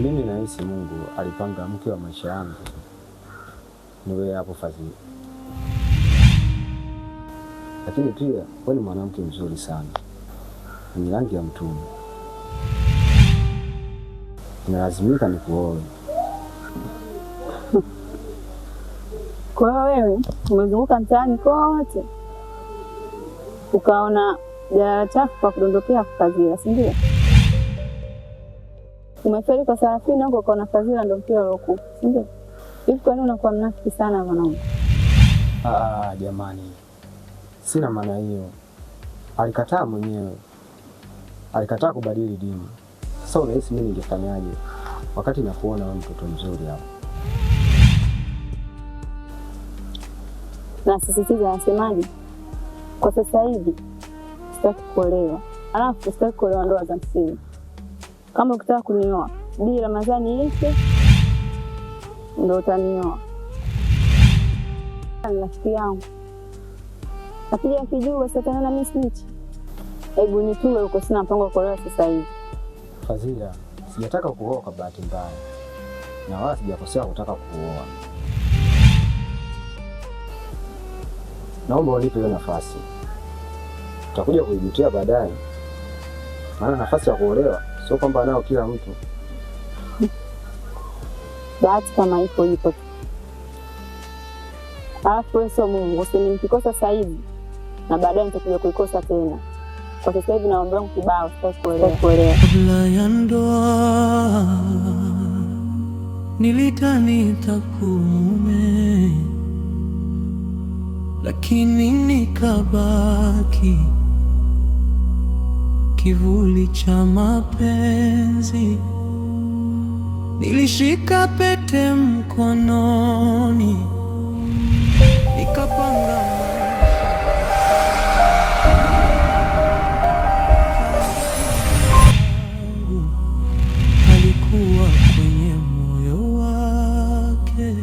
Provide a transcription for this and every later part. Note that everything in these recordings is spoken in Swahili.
Mimi nahisi Mungu alipanga mke wa maisha yangu niwe hapo Fadhili. Lakini pia wewe ni mwanamke mzuri sana, ni rangi ya mtume, nalazimika nikuoe. Kwa hiyo wewe umezunguka mtaani kote ukaona jalala chafu kwa kudondokea Fadhila, si ndio? Umefeli kwa Sarafina huko ukaona Fadhila ndio mpira uliokuwa, si ndio? Hivi kwa nini unakuwa mnafiki sana mwanangu? Jamani, sina maana hiyo. Alikataa mwenyewe, alikataa kubadili dini. Sasa unahisi mimi ningefanyaje wakati nakuona wewe mtoto mzuri hapo? Na sisitiza anasemaje? Kwa sasa hivi sitaki kuolewa. Alafu sitaki kuolewa ndoa za msingi. Kama ukitaka kunioa, Bi Ramadhani ishe ndio utanioa. Rafiki yangu akija akijua sasa na mimi snitch. Hebu nitue huko, sina mpango wa kuolewa sasa hivi. Fadhila, sijataka kuoa kwa bahati mbaya. Na wala sijakosea kutaka kuoa. Naomba unipe hiyo nafasi. Utakuja kuijutia baadaye. Maana nafasi ya kuolewa sio kwamba nao kila mtu. Bahati kama ipo tu. Alafu wewe sio Mungu, usinikikosa sasa hivi na baadaye nitakuja kuikosa tena. Kwa sasa hivi naomba wangu kibao, sitaki kuolewa. Kabla ya ndoa nilidhani nitakume, lakini nikabaki kivuli cha mapenzi. Nilishika pete mkononi, nikapanga alikuwa kwenye moyo wake.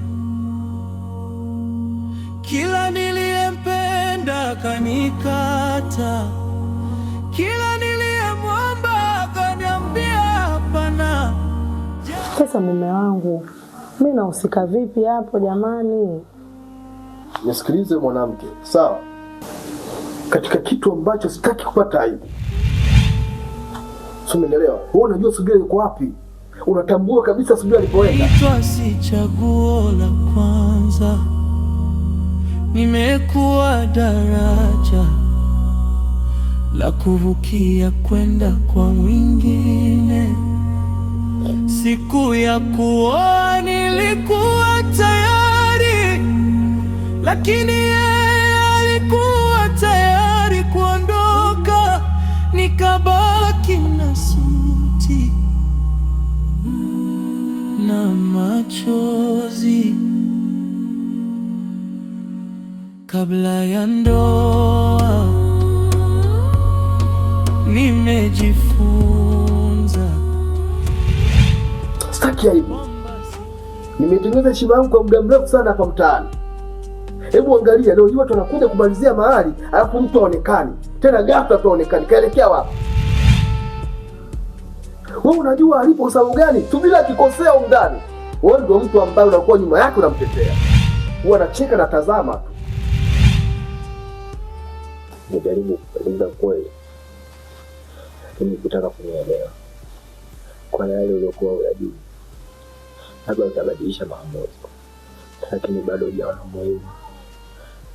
Kila niliyempenda kanikata, kila niliyemwomba kaniambia hapana. Sasa mume wangu, mimi nahusika vipi hapo jamani? Nisikilize mwanamke, sawa? Katika kitu ambacho sitaki kupata aibu. Umeelewa? Wewe unajua Subira yuko wapi? Unatambua kabisa Subira alipoenda. Itwa si chaguo la kwanza, nimekuwa daraja la kuvukia kwenda kwa mwingine. Siku ya kuoa nilikuwa tayari, lakini yeye alikuwa tayari kuondoka. Nikabaki na suti na machozi. Kabla ya ndoa nimejifunza sitaki aibu. Nimetengeneza heshima yangu kwa muda mrefu sana hapa mtaani. Hebu angalia leo watu wanakuja kumalizia mahali, alafu mtu aonekani. Tena ghafla tu aonekani. Kaelekea wapi? Wewe unajua alipo kwa sababu gani? Subira akikosea undani. Wewe ndio mtu ambaye unakuwa nyuma yake unamtetea. Huwa anacheka na tazama tu. Nijaribu kueleza kweli, lakini kutaka kunielewa. Kwa yale uliokuwa unajua, labda utabadilisha maamuzi, lakini bado hujaona muhimu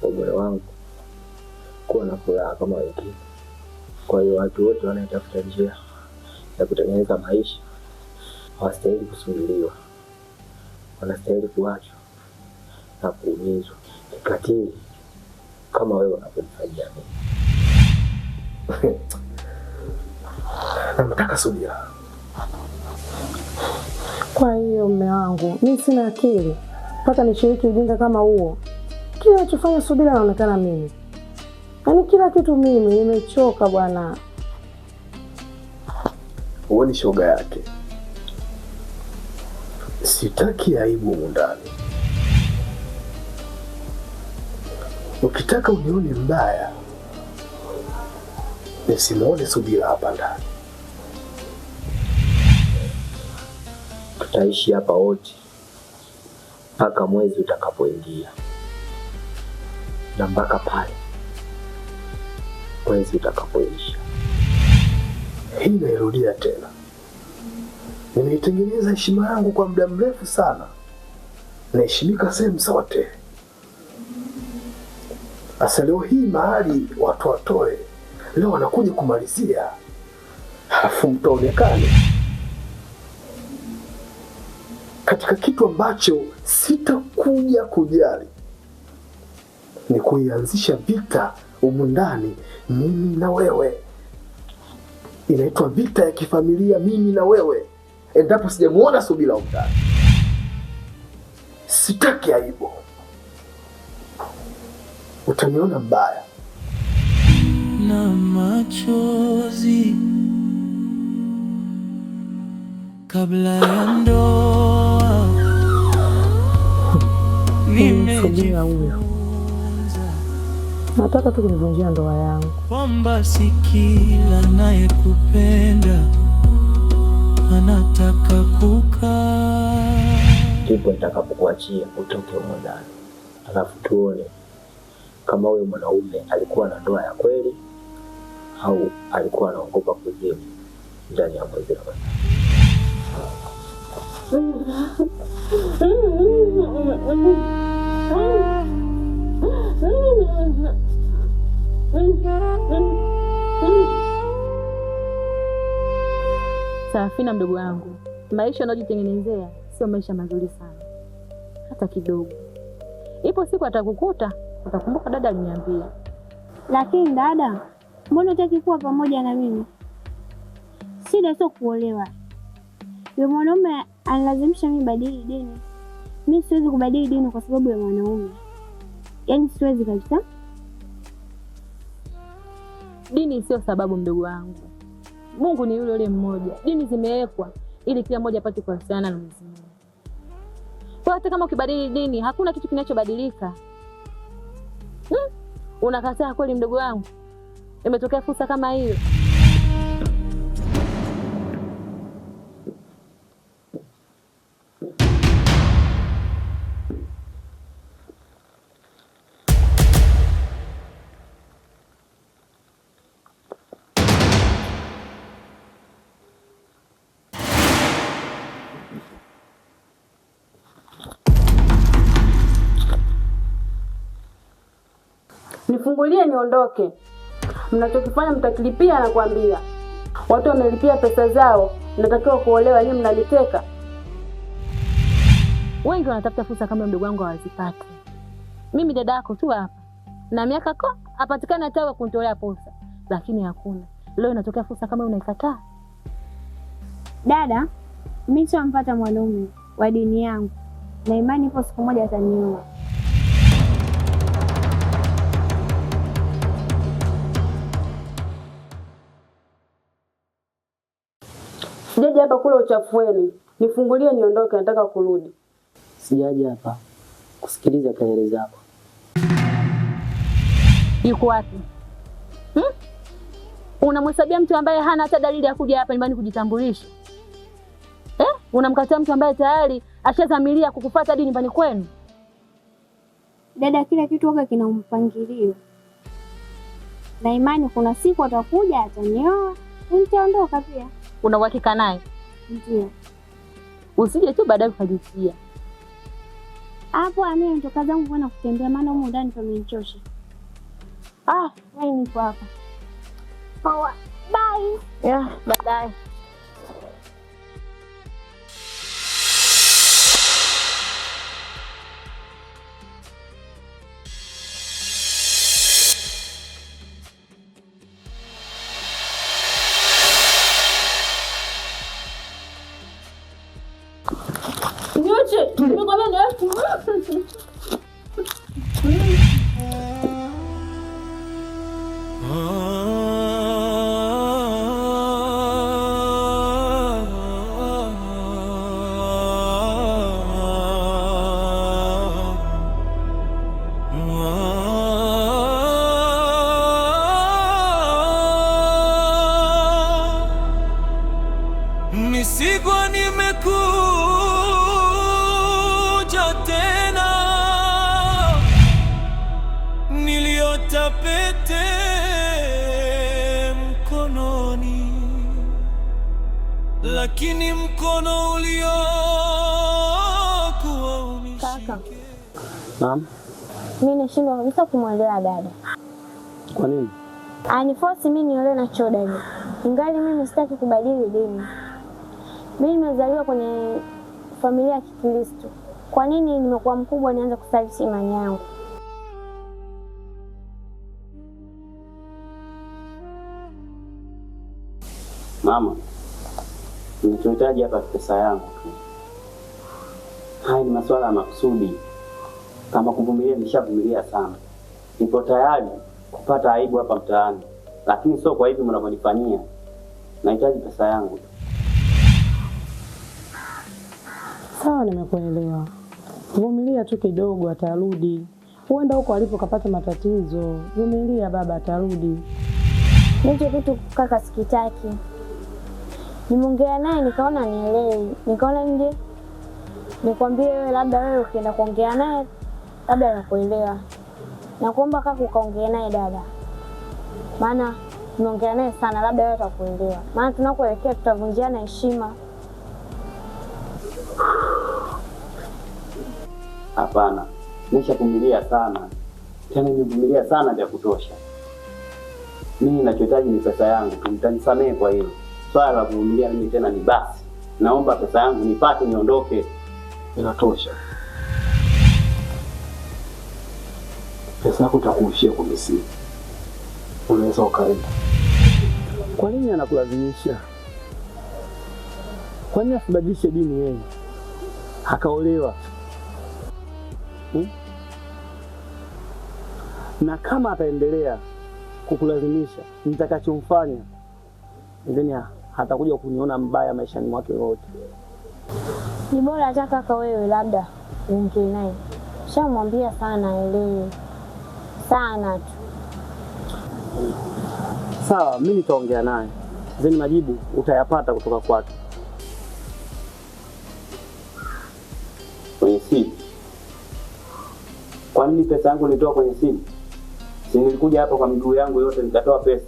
wa moyo wangu kuwa na furaha kama wengine. Kwa hiyo watu wote wanaitafuta njia ya kutengeneza maisha hawastahili kusubiriwa, wanastahili kuachwa na kuumizwa kikatili kama wewe unavyofanya mimi. Nataka Subira. Kwa hiyo mume wangu, mimi sina akili mpaka nishiriki ujinga kama huo. Kila nachofanya Subira anaonekana mimi. Yaani kila kitu mimi, nimechoka bwana. Wewe ni shoga yake. Sitaki aibu ndani. Ukitaka unione mbaya, nisimuone Subira hapa ndani. tutaishi hapa wote mpaka mwezi utakapoingia, na mpaka pale mwezi utakapoisha. Hii nairudia tena, nimeitengeneza heshima yangu kwa muda mrefu sana, naheshimika sehemu zote. Asa leo hii mahali watu watoe, leo wanakuja kumalizia, halafu mtaonekane katika kitu ambacho sitakuja kujali, ni kuianzisha vita humu ndani, mimi na wewe. Inaitwa vita ya kifamilia, mimi na wewe, endapo sijamuona Subira humu ndani. Sitaki aibu, utaniona mbaya. Na machozi kabla ya ndoa, nimejifunza nataka tu kunivunjia ndoa yangu, kwamba si kila anayekupenda anataka kukaa. Ndipo nitakapokuachia utoke humo ndani, alafu tuone kama huyo mwanaume alikuwa na ndoa ya kweli au alikuwa anaogopa kuzimu ndani ya mwezi Ramadhani. Sarafina, mdogo wangu, maisha unayojitengenezea sio maisha mazuri sana hata kidogo. Ipo siku atakukuta, utakumbuka dada aliniambia. Lakini dada, mbona hutaki kuwa pamoja na mimi? Shida sio kuolewa. Yule mwanaume analazimisha mimi badili dini. Mimi siwezi kubadili dini kwa sababu ya mwanaume. Yaani siwezi kabisa. Dini sio sababu, mdogo wangu. Mungu ni yule yule mmoja. Dini zimewekwa ili kila mmoja apate kuhusiana na Mwenyezi Mungu. Kwa hata kama ukibadili dini, hakuna kitu kinachobadilika. Unakataa kweli, mdogo wangu? Imetokea fursa kama hiyo. Nifungulie niondoke. Mnachokifanya mtakilipia, nakwambia. Watu wamelipia pesa zao, natakiwa kuolewa, nyinyi mnaliteka. Wengi wanatafuta fursa kama mdogo wangu hawazipati. Mimi dada yako tu hapa na miaka apatikana hata kunitolea posa, lakini hakuna. Leo inatokea fursa kama unaikataa. Dada, mimi nishampata mwanaume wa dini yangu na imani ipo siku moja atanioa. Sijaje hapa kula uchafu wenu. Nifungulie niondoke, nataka kurudi. Sijaje hapa kusikiliza kelele zako. Yuko wapi? Unamhesabia mtu ambaye hana hata dalili ya kuja hapa nyumbani kujitambulisha? Unamkataa mtu ambaye tayari ashazamilia kukufuata hadi nyumbani kwenu? Dada, kila kitu huwa kina mpangilio. Na imani kuna siku atakuja atanioa, nitaondoka pia. Una uhakika naye? Ndio. Usije tu baadaye ukajutia. Hapo mimi nitoka zangu kwenda kutembea, maana huko ndani pamenichosha. Wewe niko hapa. Poa. Bye. Yeah, baadaye. Misigwa nimekuwa pete mkononi, lakini mkono uliokuwa unishike. Kaka, Naam. Mimi nashindwa kabisa kumwelewa dada. Kwa nini? Aniforce mimi niolewe na Chodani, ingali mimi sitaki kubadili dini. Mimi nimezaliwa kwenye familia ya Kikristo. Kwa nini nimekuwa mkubwa nianze kusaliti imani yangu? Mama, ninachohitaji hapa pesa yangu tu. Haya ni masuala ya makusudi. Kama kuvumilia, nishavumilia sana. Nipo tayari kupata aibu hapa mtaani, lakini sio kwa hivi mnavyonifanyia. Nahitaji pesa yangu tu. Sawa, nimekuelewa. Vumilia tu kidogo, atarudi. Huenda huko alipo kapata matatizo. Vumilia baba, atarudi. Hicho kitu kaka sikitaki. Nimeongea naye nikaona nielewi. Nikaona nje nikwambie wewe, labda wewe ukienda kuongea naye labda anakuelewa. Nakuomba kaka ukaongea naye dada. Maana nimeongea naye sana, labda wewe utakuelewa. Maana tunakoelekea tutavunjiana heshima. Hapana, nishavumilia sana. Tena nimevumilia sana vya kutosha. Mimi ninachohitaji ni pesa yangu tu. Mtanisamehe kwa hilo. Swala la kuvumilia mimi tena ni basi. Naomba pesa yangu nipate niondoke. Inatosha. Pesa yako utakuishia kwa misimu. Unaweza ukaenda. Kwa nini anakulazimisha? Kwa nini asibadilishe dini yeye? Akaolewa. Na kama ataendelea kukulazimisha, nitakachomfanya ndeni hatakuja kuniona mbaya maishani mwake wote. Ni bora hata kaka wewe labda uongee naye. Shamwambia sana aelewe. Sana tu. Sawa, mimi nitaongea naye. Ndeni majibu utayapata kutoka kwake. Kwenye simu. Kwa nini pesa yangu nitoa kwenye simu? Si nilikuja hapa kwa miguu yangu yote nikatoa pesa.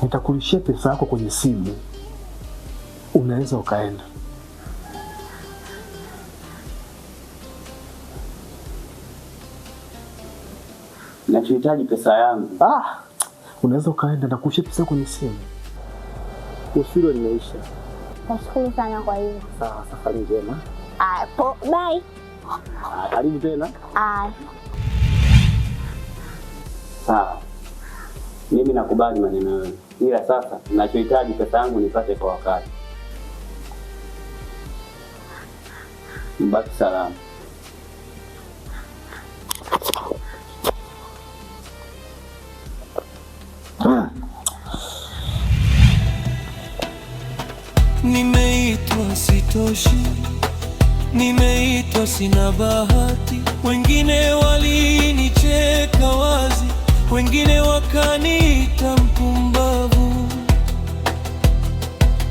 Nitakulishia pesa yako kwenye simu. Unaweza ukaenda. Nachohitaji pesa yangu. Unaweza ukaenda na kushia pesa kwenye simu. Usilo limeisha. Nashukuru sana kwa hiyo. Sawa, safari njema. Bye. Karibu tena. Sawa. Mimi nakubali maneno yenu. Ila sasa ninachohitaji pesa yangu nipate kwa wakati. Mbaki salama. Nimeitwa sitoshi, nimeitwa sina bahati. Wengine walinicheka wazi, wengine wakaniita mpumbavu.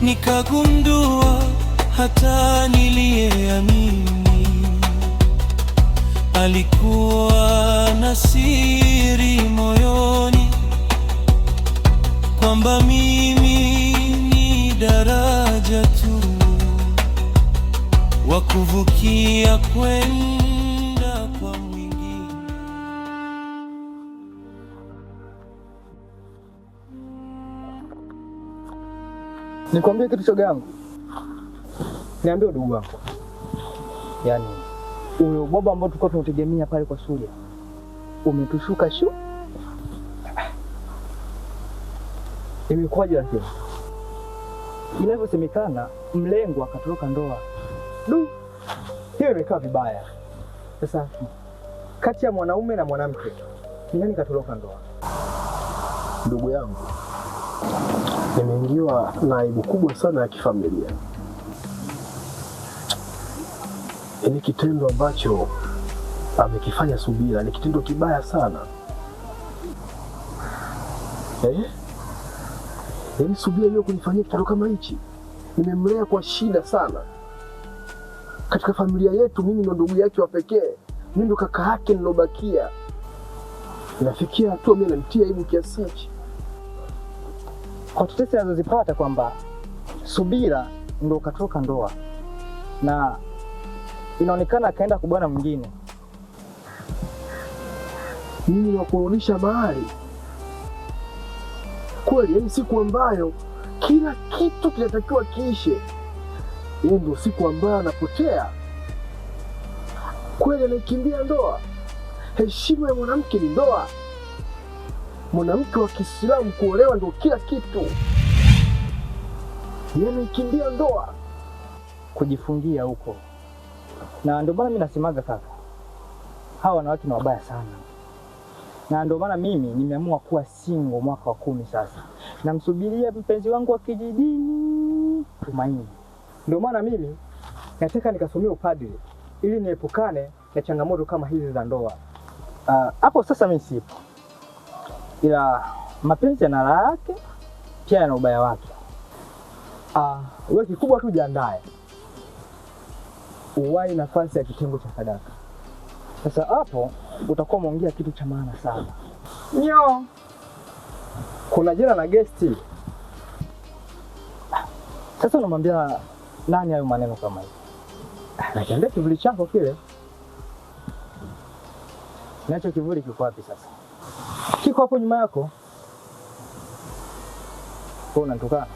Nikagundua hata niliyeamini alikuwa na siri moyoni, kwamba mimi ni daraja tu wa kuvukia kwenda kwa mwingine. Nikwambie kitu shoga yangu. Niambie ndugu wangu. Yaani ule ubaba ambao tulikuwa tunategemea pale kwa Sulia umetushuka shu. Imekuwaje lakini? Inavyosemekana mlengwa akatoroka ndoa. Hiyo imekaa vibaya. Sasa kati ya mwanaume na mwanamke ni nani katoroka ndoa? Ndugu yangu, nimeingiwa na aibu kubwa sana ya kifamilia. Ni kitendo ambacho amekifanya Subira ni kitendo kibaya sana. Yaani Subira leo kunifanyia kitendo kama hichi. Nimemlea kwa shida sana. Katika familia yetu mimi ndo ndugu yake wa pekee. mimi ndo kaka yake nilobakia. Nafikia hatua mimi namtia aibu kiasi hichi. Kwa tetesi alizozipata kwamba Subira ndo katoka ndoa na inaonekana akaenda kwa bwana mwingine. Mimi wakurudisha mahali kweli, yaani siku ambayo kila kitu kinatakiwa kiishe, hiyo ndio siku ambayo anapotea kweli. Anaikimbia ndoa. Heshima ya mwanamke ni ndoa. Mwanamke wa Kiislamu kuolewa ndio kila kitu. Yeye anaikimbia ndoa, kujifungia huko. Na ndio maana mimi nasemaga kaka, hawa wanawake ni wabaya sana. Na ndio maana mimi nimeamua kuwa single mwaka wa 10 sasa. Namsubiria mpenzi wangu wa kijijini Tumaini. Ndio maana mimi nataka nikasomea upadri ili niepukane na changamoto kama hizi za ndoa. Hapo sasa mimi sipo. Ila mapenzi yana raha yake, pia yana ubaya wake. Wewe kikubwa tu jiandae. Uwai nafasi ya kitengo cha sadaka. Sasa hapo utakuwa umeongea kitu cha maana sana. Nyo. Kuna jina na guesti. Sasa unamwambia nani hayo maneno kama hivi? Nakiambia kivuli chako kile. Nacho kivuli kiko wapi sasa? Kiko hapo nyuma yako. Kwa unanitukana?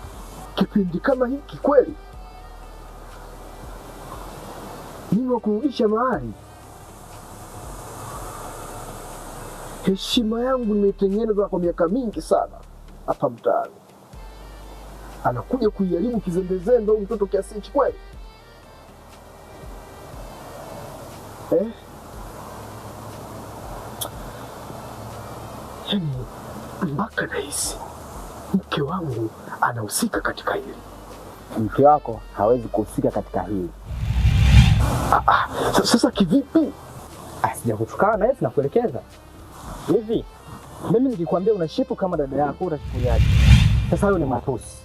Kipindi kama hiki kweli mimi wakurudisha mahali. Heshima yangu nimeitengeneza kwa miaka mingi sana hapa mtaani. Anakuja kuiharibu kizembezembe huyu mtoto kiasi hichi kweli? Yaani mpaka nahisi mke wangu anahusika katika hili. Mke wako hawezi kuhusika katika hili. Sasa kivipi? Sijakutukana na na kuelekeza. Hivi mimi nikikwambia unashipu kama dada yako utachukuliaje? Sasa hayo ni matusi.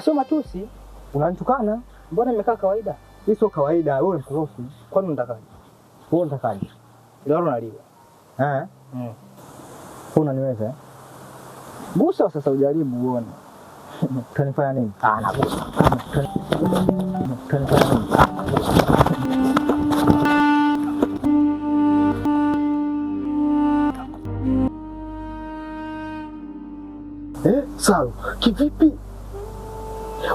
Sio matusi, unanitukana. Mbona nimekaa kawaida? Hii sio kawaida, wewe mkorofi. Kwani unatakaje? Wewe unatakaje? Ndio unaliwa. Unaniweza eh? Gusa sasa ujaribu uone. Utanifanya nini? Nagusa. Utanifanya nini? Sawa, kivipi?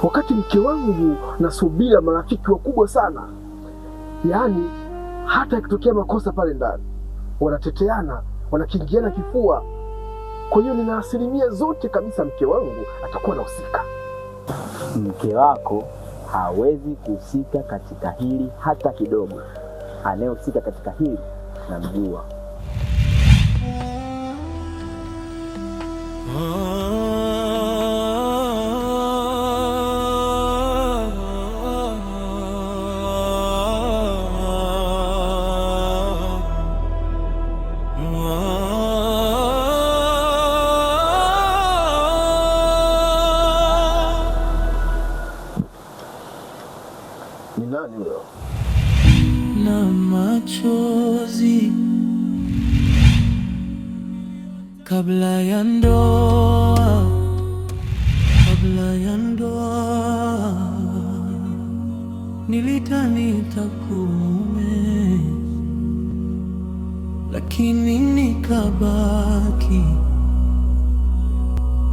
Wakati mke wangu na Subira marafiki wakubwa sana. Yaani hata ikitokea makosa pale ndani wanateteana, wanakingiana kifua. Kwa hiyo nina asilimia zote kabisa mke wangu atakuwa anahusika. Mke wako hawezi kuhusika katika hili hata kidogo. Anayehusika katika hili namjua. Ni nani huyo? Na machozi kabla ya ndoa, nilidhani nitakume, lakini nikabaki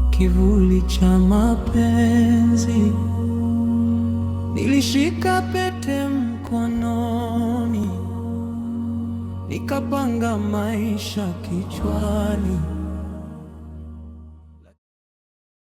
kivuli cha mapenzi. Nilishika pete mkononi, nikapanga maisha kichwani.